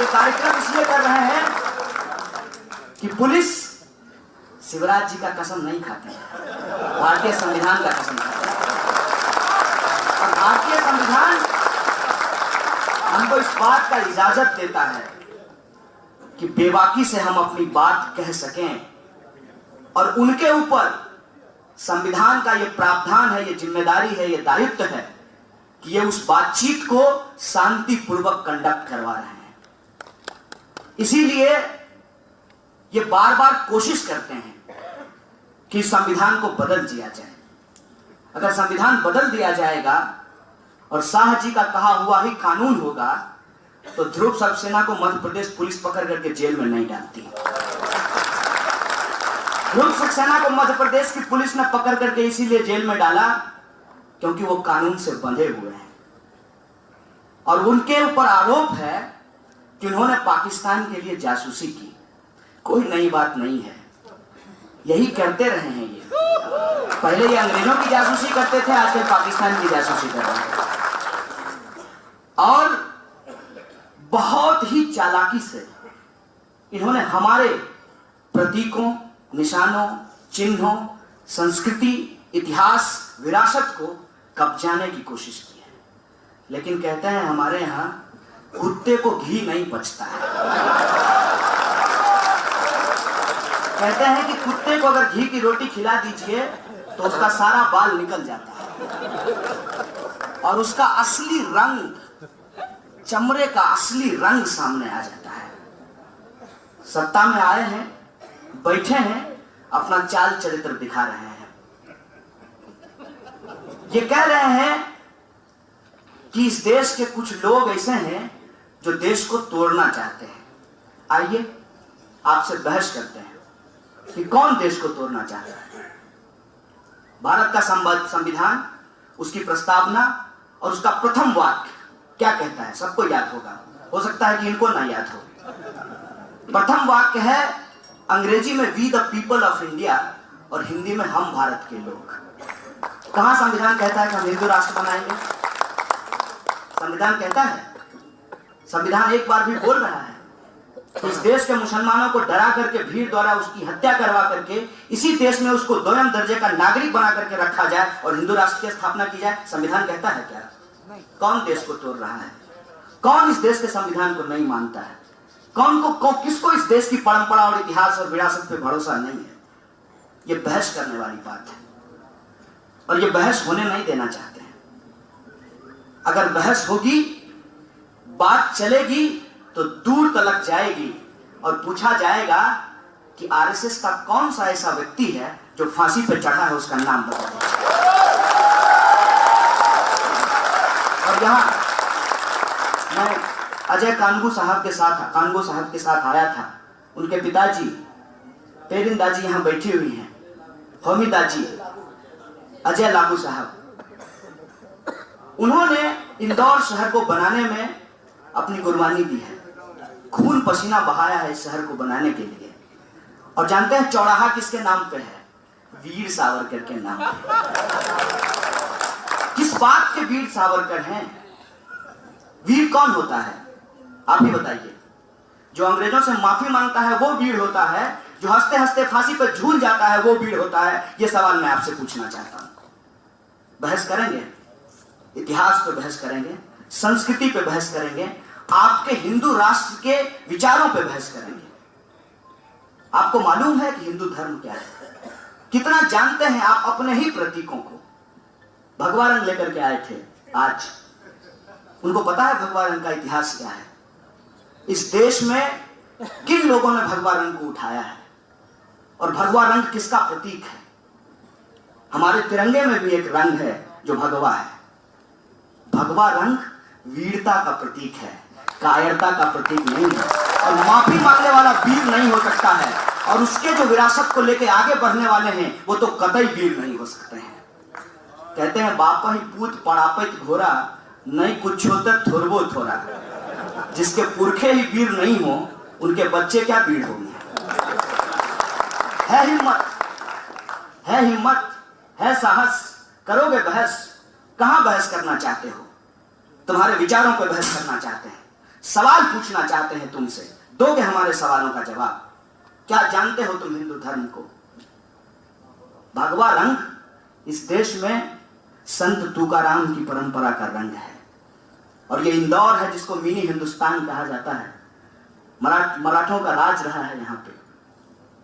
ये कार्यक्रम इसलिए कर रहे हैं कि पुलिस शिवराज जी का कसम नहीं खाती, भारतीय संविधान का कसम खाती है। और भारतीय संविधान हमको इस बात का इजाजत देता है कि बेबाकी से हम अपनी बात कह सकें, और उनके ऊपर संविधान का ये प्रावधान है, ये जिम्मेदारी है, ये दायित्व है कि ये उस बातचीत को शांतिपूर्वक कंडक्ट करवा रहे हैं। इसीलिए ये बार बार कोशिश करते हैं कि संविधान को बदल दिया जाए। अगर संविधान बदल दिया जाएगा और शाह जी का कहा हुआ ही कानून होगा तो ध्रुव सक्सेना को मध्य प्रदेश पुलिस पकड़ करके जेल में नहीं डालती। ध्रुव सक्सेना को मध्य प्रदेश की पुलिस ने पकड़ करके इसीलिए जेल में डाला क्योंकि वो कानून से बंधे हुए हैं, और उनके ऊपर आरोप है कि उन्होंने पाकिस्तान के लिए जासूसी की। कोई नई बात नहीं है, यही करते रहे हैं ये। पहले ये अंग्रेजों की जासूसी करते थे, आजकल पाकिस्तान की जासूसी कर रहे हैं। और बहुत ही चालाकी से इन्होंने हमारे प्रतीकों, निशानों, चिन्हों, संस्कृति, इतिहास, विरासत को कब्जाने की कोशिश की है। लेकिन कहते हैं हमारे यहां कुत्ते को घी नहीं बचता है। कहते हैं कि कुत्ते को अगर घी की रोटी खिला दीजिए तो उसका सारा बाल निकल जाता है और उसका असली रंग, चमड़े का असली रंग सामने आ जाता है। सत्ता में आए हैं, बैठे हैं, अपना चाल चरित्र दिखा रहे हैं। ये कह रहे हैं कि इस देश के कुछ लोग ऐसे हैं जो देश को तोड़ना चाहते हैं। आइए आपसे बहस करते हैं कि कौन देश को तोड़ना चाहता है। भारत का संविधान, उसकी प्रस्तावना और उसका प्रथम वाक्य क्या कहता है? सबको याद होगा, हो सकता है कि इनको ना याद हो। प्रथम वाक्य है अंग्रेजी में we the people of India और हिंदी में हम भारत के लोग। कहां संविधान कहता है कि हम हिंदू राष्ट्र बनाएंगे? संविधान कहता है? संविधान एक बार भी बोल रहा है कि इस देश के मुसलमानों को डरा करके, भीड़ द्वारा उसकी हत्या करवा करके इसी देश में उसको दोयम दर्जे का नागरिक बना करके रखा जाए और हिंदू राष्ट्र की स्थापना की जाए? संविधान कहता है क्या? कौन देश को तोड़ रहा है? कौन इस देश के संविधान को नहीं मानता है? किसको इस देश की परंपरा और इतिहास और विरासत पे भरोसा नहीं है? ये बहस करने वाली बात है और ये बहस होने नहीं देना चाहते हैं। अगर बहस होगी, बात चलेगी तो दूर तलक जाएगी और पूछा जाएगा कि आरएसएस का कौन सा ऐसा व्यक्ति है जो फांसी पर चढ़ा है, उसका नाम बताइए। और यहां मैं अजय कानगू साहब के साथ आया था। उनके पिताजी पेरिन दाजी यहां बैठी हुई हैं, होमी दाजी, अजय लागू साहब। उन्होंने इंदौर शहर को बनाने में अपनी कुर्बानी दी है, खून पसीना बहाया है इस शहर को बनाने के लिए। और जानते हैं चौराहा किसके नाम पे है? वीर सावरकर के नाम पे। किस बात के वीर सावरकर हैं? वीर कौन होता है? आप ही बताइए। जो अंग्रेजों से माफी मांगता है वो वीर होता है? जो हंसते हंसते फांसी पर झूल जाता है वो वीर होता है? ये सवाल मैं आपसे पूछना चाहता हूं। बहस करेंगे, इतिहास पे बहस करेंगे, संस्कृति पे बहस करेंगे, आपके हिंदू राष्ट्र के विचारों पे बहस करेंगे। आपको मालूम है कि हिंदू धर्म क्या है? कितना जानते हैं आप अपने ही प्रतीकों को? भगवा रंग लेकर के आए थे आज, उनको पता है भगवा रंग का इतिहास क्या है? इस देश में किन लोगों ने भगवा रंग को उठाया है और भगवा रंग किसका प्रतीक है? हमारे तिरंगे में भी एक रंग है जो भगवा है। भगवा रंग वीरता का प्रतीक है, कायरता का प्रतीक नहीं है। और माफी मांगने वाला वीर नहीं हो सकता है, और उसके जो विरासत को लेकर आगे बढ़ने वाले हैं वो तो कतई वीर नहीं हो सकते हैं। कहते हैं बापा ही पूत पड़ापत घोरा, नहीं कुछ होता थोरबो थोरा। जिसके पुरखे ही वीर नहीं हो उनके बच्चे क्या वीर होंगे? है हिम्मत, है हिम्मत, है साहस, करोगे बहस? कहां बहस करना चाहते हो? तुम्हारे विचारों पर बहस करना चाहते हैं, सवाल पूछना चाहते हैं तुमसे, दोगे हमारे सवालों का जवाब? क्या जानते हो तुम हिंदू धर्म को? भगवा रंग इस देश में संत तुकाराम की परंपरा का रंग है, और ये इंदौर है जिसको मिनी हिंदुस्तान कहा जाता है। मराठों का राज रहा है यहाँ पे।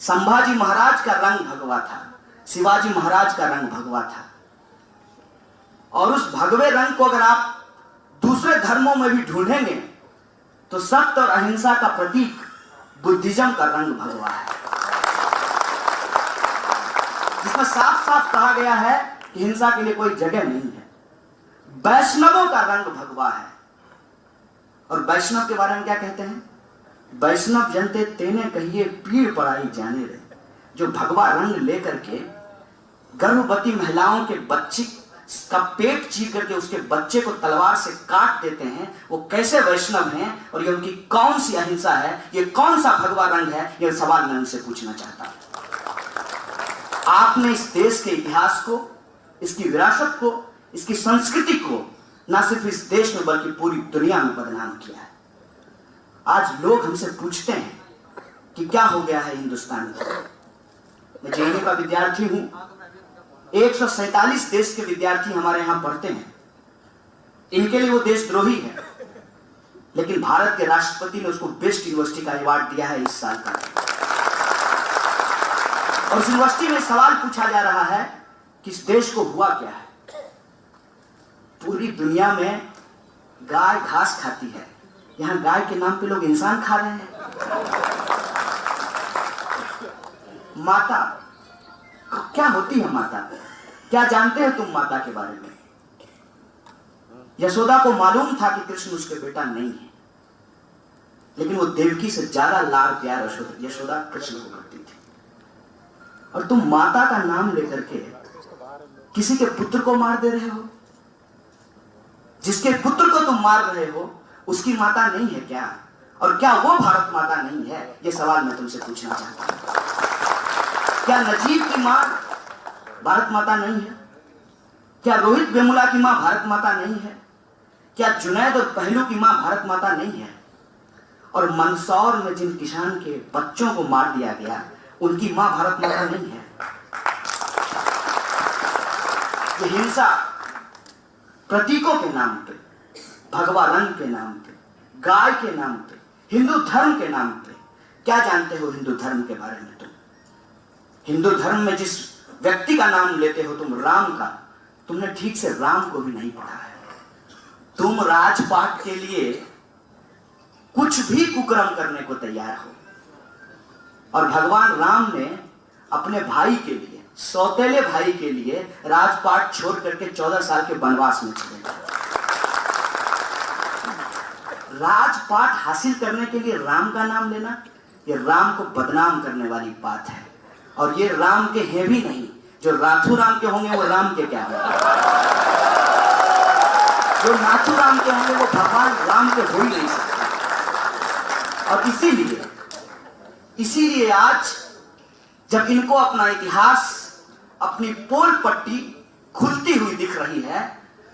संभाजी महाराज का रंग भगवा था, शिवाजी महाराज का रंग भगवा था। और उस भगवे रंग को अगर आप दूसरे धर्मों में भी ढूंढेंगे तो सत्य और अहिंसा का प्रतीक बुद्धिज्म का रंग भगवा है, जिसमें साफ साफ कहा गया है कि हिंसा के लिए कोई जगह नहीं है। वैष्णवों का रंग भगवा है। और वैष्णव के बारे में क्या कहते हैं? वैष्णव जनते तेने कहिए पीड़ पड़ाई जाने रहे। जो भगवा रंग लेकर के गर्भवती महिलाओं के बच्चे का पेट चीर करके उसके बच्चे को तलवार से काट देते हैं, वो कैसे वैष्णव हैं? और ये उनकी कौन सी अहिंसा है? ये कौन सा भगवा रंग है? ये सवाल मैं उनसे पूछना चाहता हूं। आपने इस देश के इतिहास को, इसकी विरासत को, इसकी संस्कृति को ना सिर्फ इस देश में बल्कि पूरी दुनिया में बदनाम किया है। आज लोग हमसे पूछते हैं कि क्या हो गया है हिंदुस्तान को। मैं जेएनयू का विद्यार्थी हूं। 147 देश के विद्यार्थी हमारे यहां पढ़ते हैं। इनके लिए वो देशद्रोही है, लेकिन भारत के राष्ट्रपति ने उसको बेस्ट यूनिवर्सिटी का अवार्ड दिया है इस साल का। और उस यूनिवर्सिटी में सवाल पूछा जा रहा है कि इस देश को हुआ क्या है। पूरी दुनिया में गाय घास खाती है, यहां गाय के नाम पे लोग इंसान खा रहे हैं। माता क्या होती है? माता क्या जानते हो तुम माता के बारे में? यशोदा को मालूम था कि कृष्ण उसके बेटा नहीं है, लेकिन वो देवकी से ज्यादा लाड़ प्यार यशोदा कृष्ण को करती थी। और तुम माता का नाम लेकर के किसी के पुत्र को मार दे रहे हो। जिसके पुत्र को तुम मार रहे हो उसकी माता नहीं है क्या? और क्या वो भारत माता नहीं है? ये सवाल मैं तुमसे पूछना चाहता हूं। क्या नजीब की मां भारत माता नहीं है? क्या रोहित वेमुला की मां भारत माता नहीं है? क्या जुनैद और पहलू की मां भारत माता नहीं है? और मंदसौर में जिन किसान के बच्चों को मार दिया गया उनकी मां भारत माता नहीं है? ये हिंसा प्रतीकों के नाम पे, भगवा रंग के नाम पे, गाय के नाम पे, हिंदू धर्म के नाम पे, क्या जानते हो हिंदू धर्म के बारे में तुम? हिंदू धर्म में जिस व्यक्ति का नाम लेते हो तुम, राम का, तुमने ठीक से राम को भी नहीं पढ़ा है। तुम राजपाट के लिए कुछ भी कुकर्म करने को तैयार हो। और भगवान राम ने अपने भाई के लिए, सौतेले भाई के लिए राजपाट छोड़ करके 14 साल के वनवास में चले गए। राजपाट हासिल करने के लिए राम का नाम लेना, ये राम को बदनाम करने वाली बात है। और ये राम के हैं भी नहीं। जो राथू राम के होंगे वो राम के क्या होंगे? जो नाथू राम के होंगे वो भगवान राम के हो ही नहीं सकते। और इसीलिए आज जब इनको अपना इतिहास, अपनी पोल पट्टी खुलती हुई दिख रही है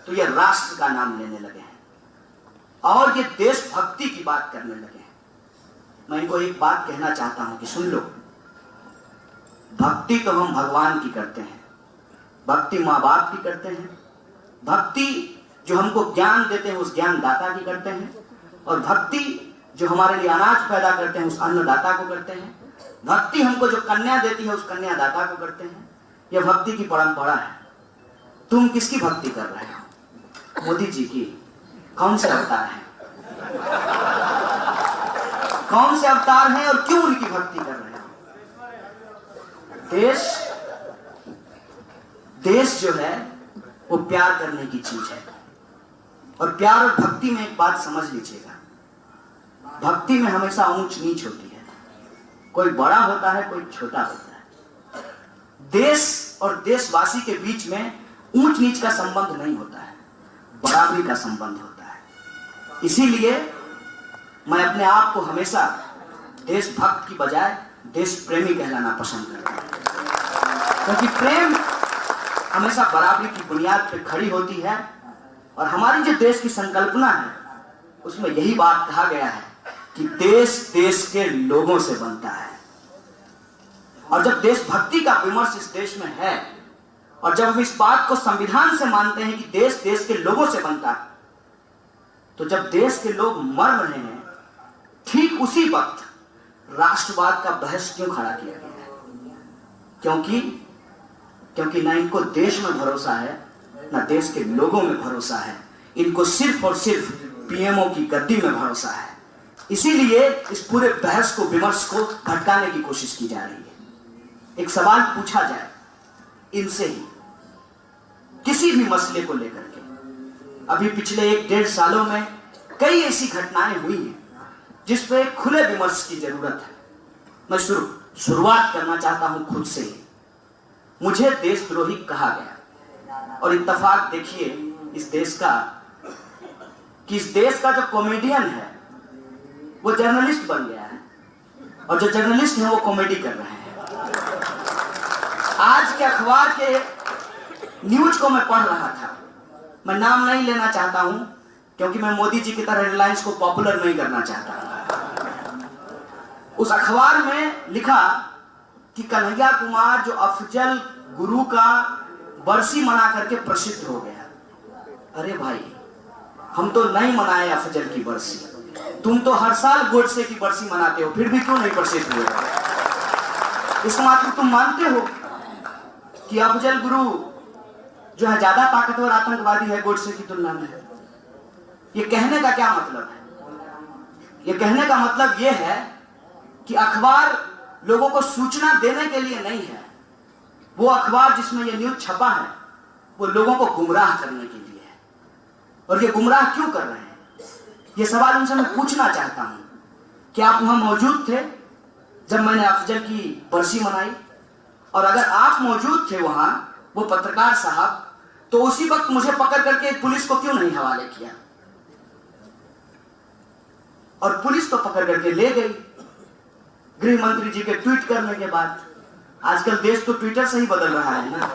तो ये राष्ट्र का नाम लेने लगे हैं और ये देशभक्ति की बात करने लगे हैं। मैं इनको एक बात कहना चाहता हूं कि सुन लो, भक्ति तो हम भगवान की करते हैं, भक्ति माँ बाप की करते हैं, भक्ति जो हमको ज्ञान देते हैं उस ज्ञान दाता की करते हैं, और भक्ति जो हमारे लिए अनाज पैदा करते हैं उस अन्नदाता को करते हैं, भक्ति हमको जो कन्या देती है उस कन्यादाता को करते हैं। यह भक्ति की परंपरा है। तुम किसकी भक्ति कर रहे हो? मोदी जी की? कौन से अवतार हैं? कौन से अवतार हैं और क्यों उनकी भक्ति कर रहे हो? देश जो है वो प्यार करने की चीज है। और प्यार और भक्ति में एक बात समझ लीजिएगा, भक्ति में हमेशा ऊंच नीच होती है। कोई बड़ा होता है, कोई छोटा होता है। देश और देशवासी के बीच में ऊंच नीच का संबंध नहीं होता है, बराबरी का संबंध होता है। इसीलिए मैं अपने आप को हमेशा देशभक्त की बजाय देश प्रेमी कहलाना पसंद करता हूं, क्योंकि प्रेम हमेशा बराबरी की बुनियाद पर खड़ी होती है। और हमारी जो देश की संकल्पना है उसमें यही बात कहा गया है कि देश देश के लोगों से बनता है। और जब देशभक्ति का विमर्श इस देश में है और जब हम इस बात को संविधान से मानते हैं कि देश देश के लोगों से बनता है, तो जब देश के लोग मर रहे हैं, ठीक उसी वक्त राष्ट्रवाद का बहस क्यों खड़ा किया गया है? क्योंकि ना इनको देश में भरोसा है, ना देश के लोगों में भरोसा है। इनको सिर्फ और सिर्फ पीएमओ की गद्दी में भरोसा है। इसीलिए इस पूरे बहस को, विमर्श को भटकाने की कोशिश की जा रही है। एक सवाल पूछा जाए इनसे ही, किसी भी मसले को लेकर के। अभी पिछले 1-1.5 सालों में कई ऐसी घटनाएं हुई हैं जिस पे खुले विमर्श की जरूरत है। मैं शुरुआत करना चाहता हूं खुद से ही। मुझे देशद्रोही कहा गया और इत्तेफाक देखिए इस देश का, कि इस देश का जो कॉमेडियन है वो जर्नलिस्ट बन गया है और जो जर्नलिस्ट है वो कॉमेडी कर रहे हैं। आज के अखबार के न्यूज को मैं पढ़ रहा था, मैं नाम नहीं लेना चाहता हूं क्योंकि मैं मोदी जी की तरह हेडलाइंस को पॉपुलर नहीं करना चाहता। उस अखबार में लिखा कि कन्हैया कुमार जो अफजल गुरु का बरसी मना करके प्रसिद्ध हो गया। अरे भाई, हम तो नहीं मनाए अफजल की बरसी, तुम तो हर साल गोडसे की बरसी मनाते हो, फिर भी क्यों नहीं प्रसिद्ध हुए? इसका मतलब तुम मानते हो कि अफजल गुरु जो है ज्यादा ताकतवर आतंकवादी है गोडसे की तुलना में। ये कहने का क्या मतलब है? ये कहने का मतलब ये है कि अखबार लोगों को सूचना देने के लिए नहीं है। वो अखबार जिसमें ये न्यूज छपा है वो लोगों को गुमराह करने के लिए है। और ये गुमराह क्यों कर रहे हैं? ये सवाल उनसे मैं पूछना चाहता हूं कि आप वहां मौजूद थे जब मैंने अफजल की बरसी मनाई? और अगर आप मौजूद थे वहां, वो पत्रकार साहब, तो उसी वक्त मुझे पकड़ करके पुलिस को क्यों नहीं हवाले किया? और पुलिस तो पकड़ करके ले गई गृह मंत्री जी के ट्वीट करने के बाद। आजकल देश तो ट्विटर से ही बदल रहा है ना।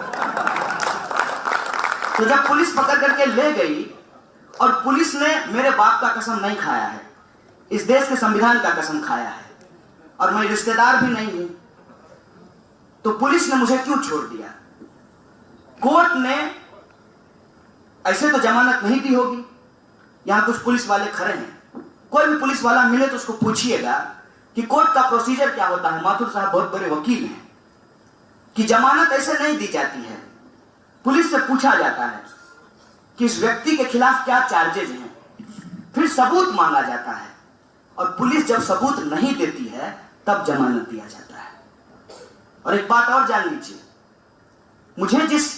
तो जब पुलिस पकड़ करके ले गई और पुलिस ने मेरे बाप का कसम नहीं खाया है, इस देश के संविधान का कसम खाया है, और मैं रिश्तेदार भी नहीं हूं, तो पुलिस ने मुझे क्यों छोड़ दिया? कोर्ट ने ऐसे तो जमानत नहीं दी होगी। यहां कुछ पुलिस वाले खड़े हैं, कोई भी पुलिस वाला मिले तो उसको पूछिएगा कि कोर्ट का प्रोसीजर क्या होता है। माथुर साहब बहुत बड़े वकील हैं, कि जमानत ऐसे नहीं दी जाती है। पुलिस से पूछा जाता है कि इस व्यक्ति के खिलाफ क्या चार्जेज हैं, फिर सबूत मांगा जाता है, और पुलिस जब सबूत नहीं देती है तब जमानत दिया जाता है। और एक बात और जान लीजिए, मुझे जिस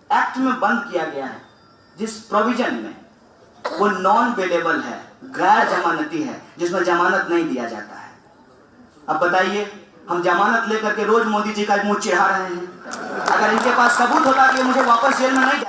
एक्ट में बंद किया गया है, जिस प्रोविजन में, वो नॉन बेलेबल है, गैर जमानती है, जिसमें जमानत नहीं दिया जाता है। अब बताइए, हम जमानत लेकर के रोज मोदी जी का मुंह चिढ़ा रहे हैं। अगर इनके पास सबूत होता कि मुझे वापस जेल में नहीं